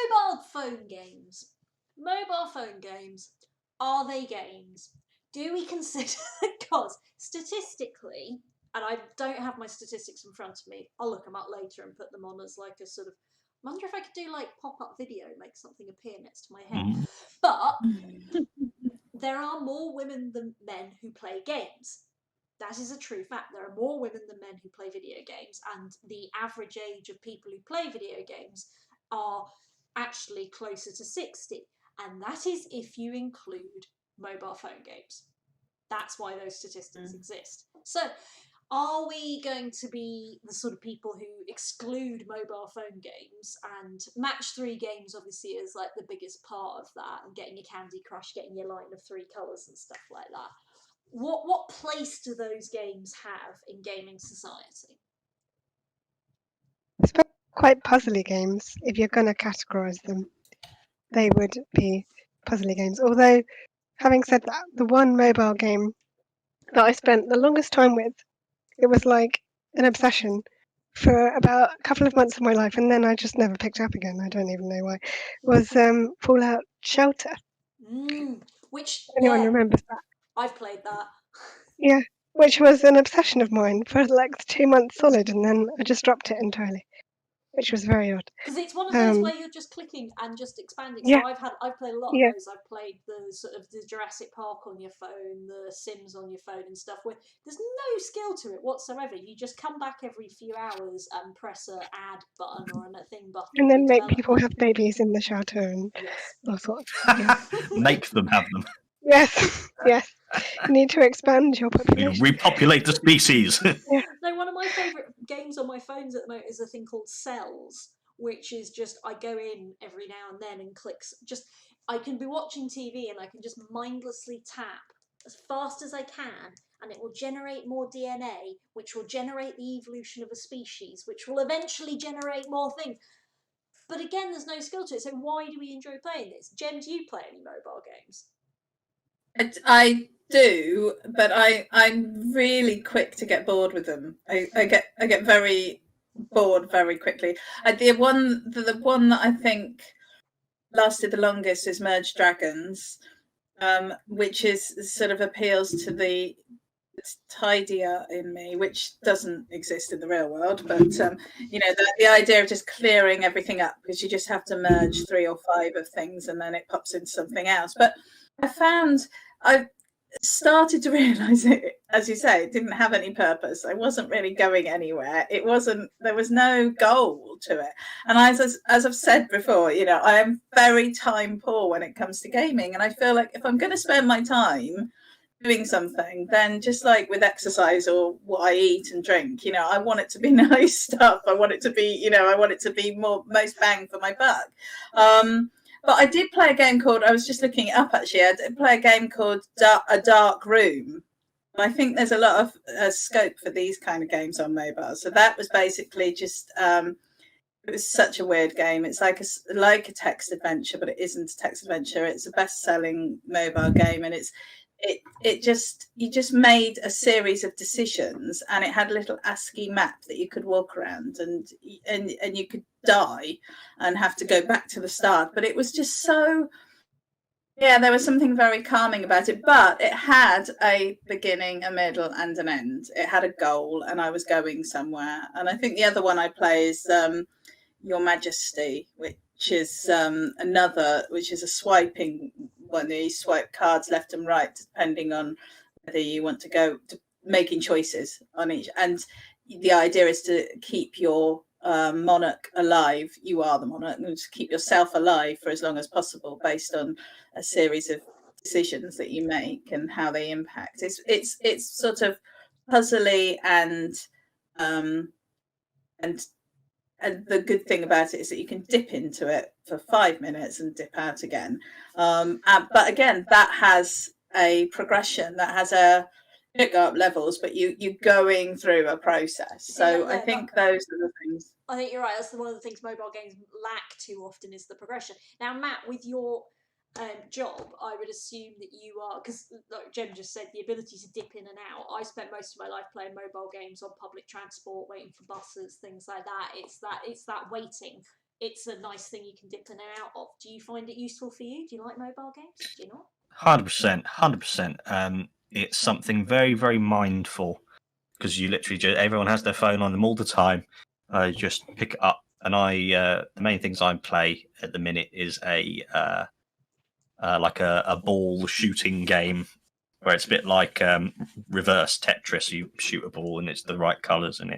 Mobile phone games. Mobile phone games. Are they games? Do we consider, because statistically, and I don't have my statistics in front of me, I'll look them up later and put them on as like a sort of, I wonder if I could do like pop-up video, make something appear next to my head. Mm. But there are more women than men who play games. That is a true fact. There are more women than men who play video games, and the average age of people who play video games are actually closer to 60. And that is if you include mobile phone games. That's why those statistics exist. So, are we going to be the sort of people who exclude mobile phone games? And match 3 games obviously is like the biggest part of that, and getting your Candy Crush, getting your line of 3 colours and stuff like that. What place do those games have in gaming society? It's quite puzzly games. If you're going to categorise them, they would be puzzly games. Although, having said that, the one mobile game that I spent the longest time with, it was like an obsession for about a couple of months of my life, and then I just never picked it up again. I don't even know why. Was Fallout Shelter. Which, Anyone yeah, remembers that? I've played that. Yeah, which was an obsession of mine for like 2 months solid, and then I just dropped it entirely, which was very odd. Because it's one of those where you're just clicking and just expanding. Yeah, So I've played a lot of yeah. those. I've played the sort of the Jurassic Park on your phone, the Sims on your phone and stuff, where there's no skill to it whatsoever. You just come back every few hours and press a add button or a thing button. And then make develop people them. have babies in the shelter and Yes. all sorts. Yeah. Make them have them. Yes, yes. You need to expand your You population. repopulate the species. Yeah. No, one of my favourite games on my phones at the moment is a thing called Cells, which is just I go in every now and then and clicks. Just I can be watching TV and I can just mindlessly tap as fast as I can, and it will generate more DNA, which will generate the evolution of a species, which will eventually generate more things. But again, there's no skill to it. So why do we enjoy playing this? Jem, do you play any mobile games? I do, but I'm really quick to get bored with them. I get very bored very quickly. The one that I think lasted the longest is Merge Dragons, which is sort of appeals to the tidier in me, which doesn't exist in the real world. But the idea of just clearing everything up, because you just have to merge 3 or 5 of things and then it pops into something else. But I started to realise it, as you say, it didn't have any purpose. I wasn't really going anywhere. There was no goal to it. And as I've said before, I am very time poor when it comes to gaming. And I feel like if I'm going to spend my time doing something, then just like with exercise or what I eat and drink, I want it to be nice stuff. I want it to be most bang for my buck. But I did play a game called, I was just looking it up actually, I did play a game called A Dark Room. And I think there's a lot of scope for these kind of games on mobile. So that was basically just, it was such a weird game. It's like a text adventure, but it isn't a text adventure. It's a best-selling mobile game, and you just made a series of decisions, and it had a little ASCII map that you could walk around, and you could die and have to go back to the start. But it was just so, there was something very calming about it. But it had a beginning, a middle, and an end. It had a goal, and I was going somewhere. And I think the other one I play is Your Majesty, which is which is a swiping one. You swipe cards left and right depending on whether you want to go to making choices on each. And the idea is to keep your monarch alive. You are the monarch, and to keep yourself alive for as long as possible based on a series of decisions that you make and how they impact. It's sort of puzzly and the good thing about it is that you can dip into it for 5 minutes and dip out again. But again, that has a progression, that has you don't go up levels, but you're going through a process. So I think those are the things. I think you're right. That's one of the things mobile games lack too often is the progression. Now, Matt, with your job, I would assume that you are, because like Jem just said, the ability to dip in and out. I spent most of my life playing mobile games on public transport, waiting for buses, things like that. It's that waiting it's a nice thing you can dip in and out of. Do you find it useful for you? Do you like mobile games? Do you not? 100%. It's something very, very mindful because you literally everyone has their phone on them all the time. I just pick it up, and the main things I play at the minute is like a ball shooting game where it's a bit like reverse Tetris. You shoot a ball and it's the right colours and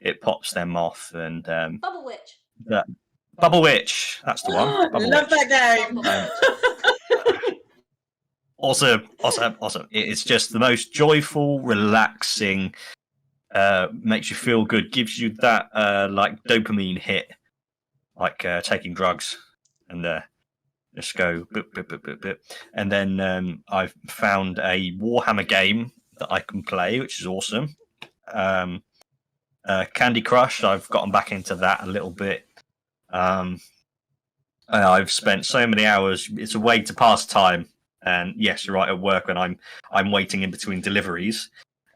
it pops them off. And Bubble Witch. Bubble Witch, that's the one. Bubble Love Witch. that game. Awesome. It's just the most joyful, relaxing, makes you feel good, gives you that like dopamine hit, like taking drugs, and just go boop, boop, boop, boop, boop. And then I've found a Warhammer game that I can play, which is awesome. Candy Crush, I've gotten back into that a little bit. I've spent so many hours. It's a way to pass time. And yes, you're right. At work, when I'm waiting in between deliveries,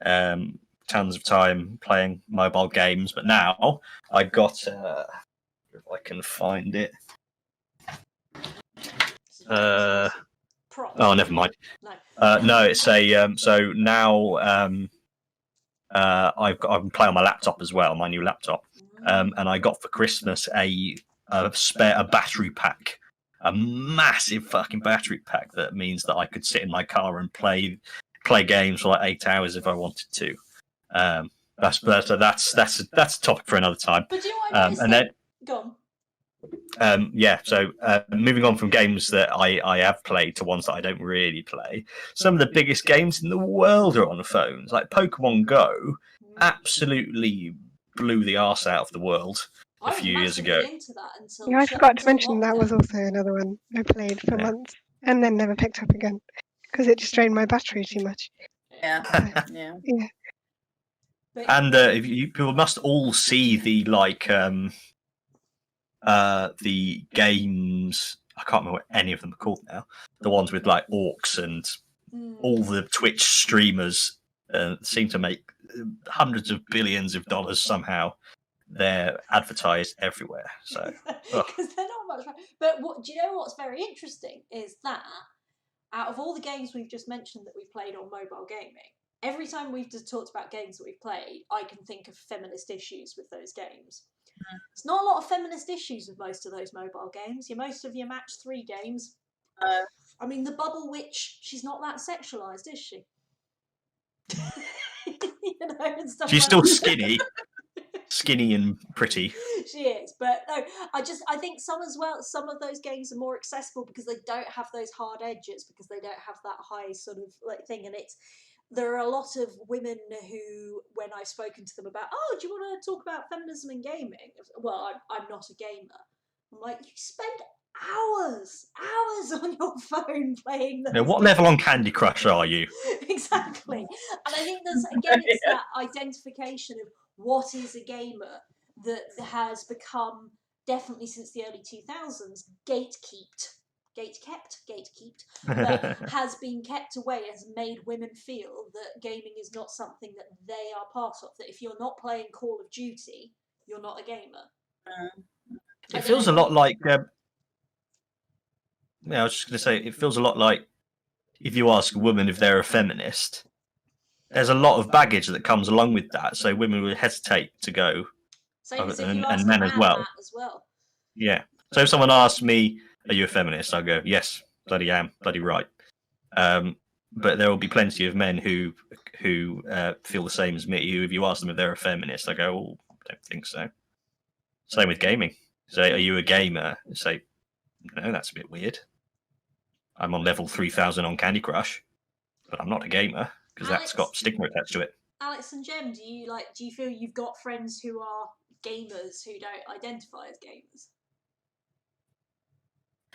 tons of time playing mobile games. But now I got, if I can find it. Oh, never mind. No. No, it's a. So now I'm playing on my laptop as well, my new laptop. And I got for Christmas a battery pack, a massive fucking battery pack that means that I could sit in my car and play games for like 8 hours if I wanted to. That's a topic for another time. But do you know what I noticed? And then go on. So moving on from games that I have played to ones that I don't really play, some of the biggest games in the world are on the phones. Like Pokemon Go absolutely blew the arse out of the world a few years ago. Into that until Yeah, I forgot to mention that was also another one I played for months and then never picked up again because it just drained my battery too much. Yeah. And people must all see the the games. I can't remember what any of them are called now. The ones with like orcs and all the Twitch streamers seem to make hundreds of billions of dollars somehow. They're advertised everywhere. So because they're not much fun. But do you know what's very interesting is that out of all the games we've just mentioned that we've played on mobile gaming, every time we've just talked about games that we've played, I can think of feminist issues with those games. There's not a lot of feminist issues with most of those mobile games. Most of your match 3 games. I mean, the Bubble Witch, she's not that sexualized, is she? And stuff she's like still that. skinny and pretty. She is, but no, I think some of those games are more accessible because they don't have those hard edges, because they don't have that high sort of like thing, and there are a lot of women who, when I've spoken to them about, do you want to talk about feminism in gaming? Well, I'm not a gamer. I'm like, you spend hours on your phone playing those What games. level on Candy Crush are you? Exactly. And I think it's that identification of what is a gamer that has become, definitely since the early 2000s, gatekept, but has been kept away, has made women feel that gaming is not something that they are part of, that if you're not playing Call of Duty, you're not a gamer. It feels a lot like... I was just going to say, it feels a lot like if you ask a woman if they're a feminist, there's a lot of baggage that comes along with that, so women would hesitate to go. Same as if you ask and men a man as well. Yeah. So if someone asks me, are you a feminist? I'll go, yes, bloody am, bloody right. But there will be plenty of men who feel the same as me, who, if you ask them if they're a feminist, I go, oh, I don't think so. Same with gaming. Say, are you a gamer? Say, no, that's a bit weird. I'm on level 3000 on Candy Crush, but I'm not a gamer because that's got stigma attached to it. Alex and Jem, do you feel you've got friends who are gamers who don't identify as gamers?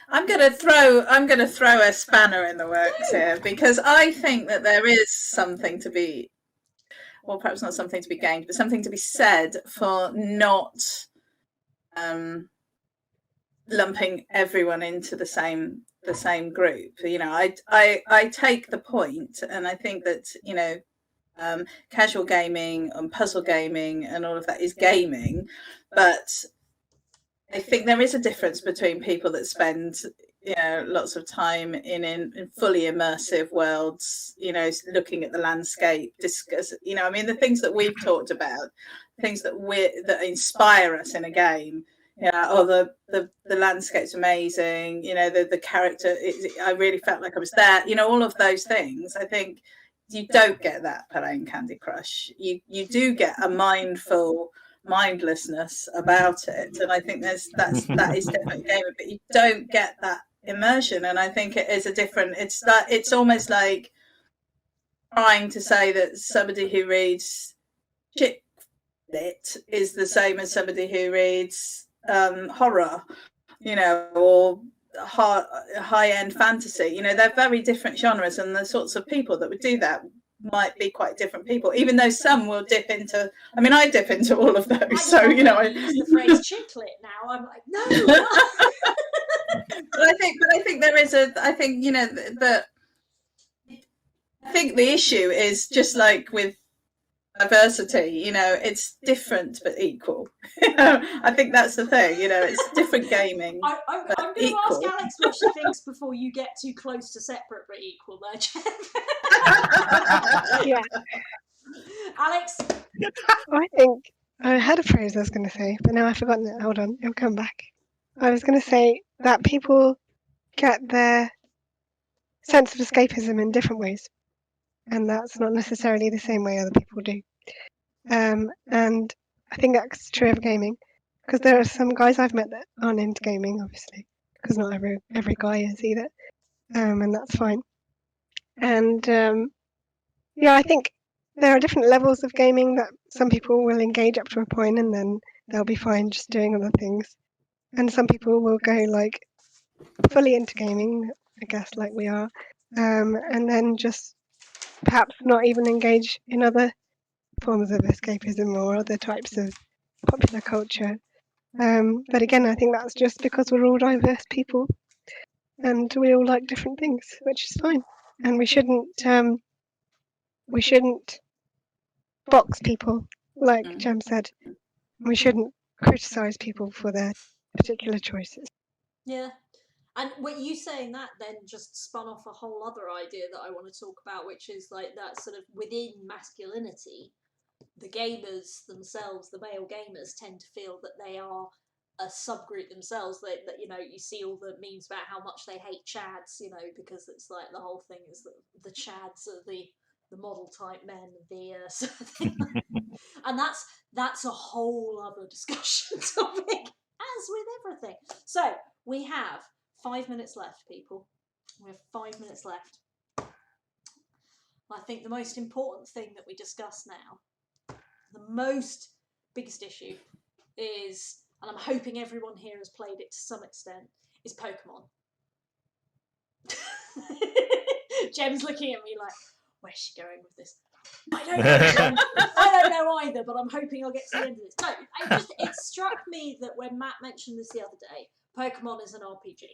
I'm gonna throw a spanner in the works here, because I think that there is something to be, well, perhaps not something to be gained, but something to be said for not lumping everyone into the same group. I take the point, and I think that casual gaming and puzzle gaming and all of that is gaming, but I think there is a difference between people that spend, lots of time in fully immersive worlds, looking at the landscape, discuss, the things that we've talked about, things that inspire us in a game. The landscape's amazing. The character. I really felt like I was there. All of those things. I think you don't get that playing Candy Crush. You do get a mindlessness about it, and I think that is definitely game, but you don't get that immersion. And I think it is a different. It's almost like trying to say that somebody who reads chick lit is the same as somebody who reads horror, or high-end fantasy. They're very different genres, and the sorts of people that would do that might be quite different people, even though some will dip into. I dip into all of those. I use the phrase chicklet now. I'm like, no. But I think there is I think the issue is just like with diversity, it's different but equal. I think that's the thing. It's different gaming. I'm going to ask Alex what she thinks before you get too close to separate but equal there, Jeff. Yeah. Alex? I think I had a phrase I was going to say, but now I've forgotten it. Hold on, it'll come back. I was going to say that people get their sense of escapism in different ways, and that's not necessarily the same way other people do. And I think that's true of gaming, because there are some guys I've met that aren't into gaming, obviously, because not every guy is either, and that's fine. And I think there are different levels of gaming that some people will engage up to a point, and then they'll be fine just doing other things. And some people will go like fully into gaming, I guess, like we are, and then just perhaps not even engage in other forms of escapism or other types of popular culture. But again, I think that's just because we're all diverse people and we all like different things, which is fine. And we shouldn't box people, like Jem said. We shouldn't criticize people for their particular choices. Yeah. And what you saying that then just spun off a whole other idea that I want to talk about, which is like that sort of within masculinity, the gamers themselves, the male gamers, tend to feel that they are a subgroup themselves. That you see all the memes about how much they hate chads, because it's like the whole thing is that the chads are the model type men, the sort of thing. And that's a whole other discussion topic, as with everything. So we have 5 minutes left, people. We have 5 minutes left. I think the most important thing that we discuss now, the biggest issue is, and I'm hoping everyone here has played it to some extent, is Pokemon. Jem's looking at me like, where's she going with this? I don't know. I don't know either, but I'm hoping I'll get to the end of this. No, it struck me that when Matt mentioned this the other day, Pokemon is an RPG.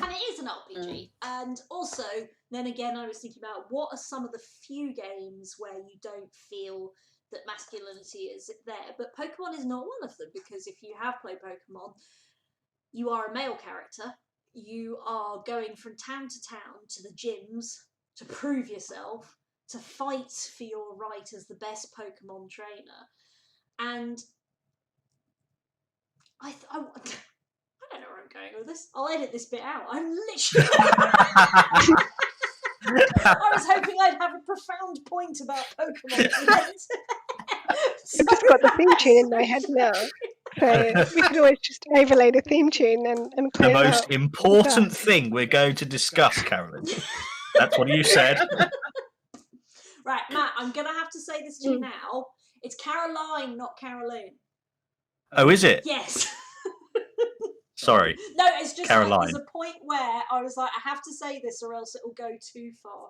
And it is an RPG. And also, then again, I was thinking about what are some of the few games where you don't feel that masculinity is there. But Pokemon is not one of them, because if you have played Pokemon, you are a male character. You are going from town to town to the gyms to prove yourself, to fight for your right as the best Pokemon trainer. And I don't know where I'm going with this. I'll edit this bit out. I'm literally... I was hoping I'd have a profound point about Pokemon. I've just got the theme tune in my head now. So we could always just overlay the theme tune and close the most out important thing we're going to discuss, Carolyn. That's what you said. Right, Matt, I'm going to have to say this to you now. It's Caroline, not Caroline. Oh, is it? Yes. Sorry. No, it's just Caroline. like there's a point where I was like, I have to say this or else it will go too far.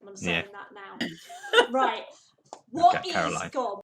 And I'm saying that now. Right. What is Caroline. God?